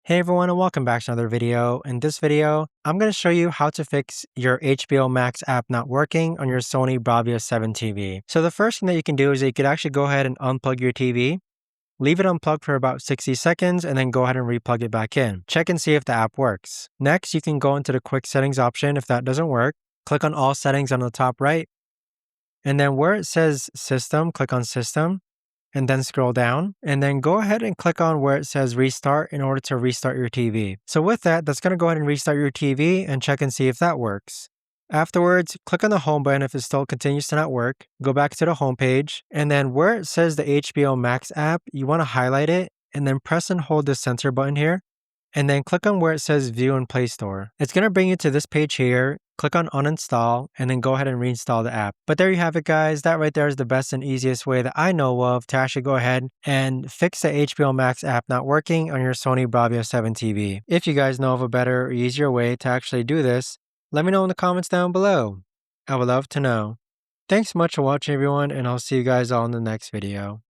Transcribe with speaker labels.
Speaker 1: Hey everyone and welcome back to another video. In this video, I'm going to show you how to fix your HBO Max app not working on your Sony Bravia 7 TV. So the first thing that you can do is that you could actually go ahead and unplug your TV, leave it unplugged for about 60 seconds, and then go ahead and replug it back in. Check and see if the app works. Next, you can go into the quick settings option. If that doesn't work, click on all settings on the top right, and then where it says system, click on system, and then scroll down, and then go ahead and click on where it says restart in order to restart your TV. So with that, that's going to go ahead and restart your TV and check and see if that works. Afterwards, click on the home button if it still continues to not work, go back to the home page, and then where it says the HBO Max app, you want to highlight it and then press and hold the center button here, and then click on where it says View in Play Store. It's going to bring you to this page here. Click on uninstall and then go ahead and reinstall the app. But there you have it, guys. That right there is the best and easiest way that I know of to actually go ahead and fix the HBO Max app not working on your Sony Bravia 7 TV. If you guys know of a better or easier way to actually do this, let me know in the comments down below. I would love to know. Thanks so much for watching, everyone, and I'll see you guys all in the next video.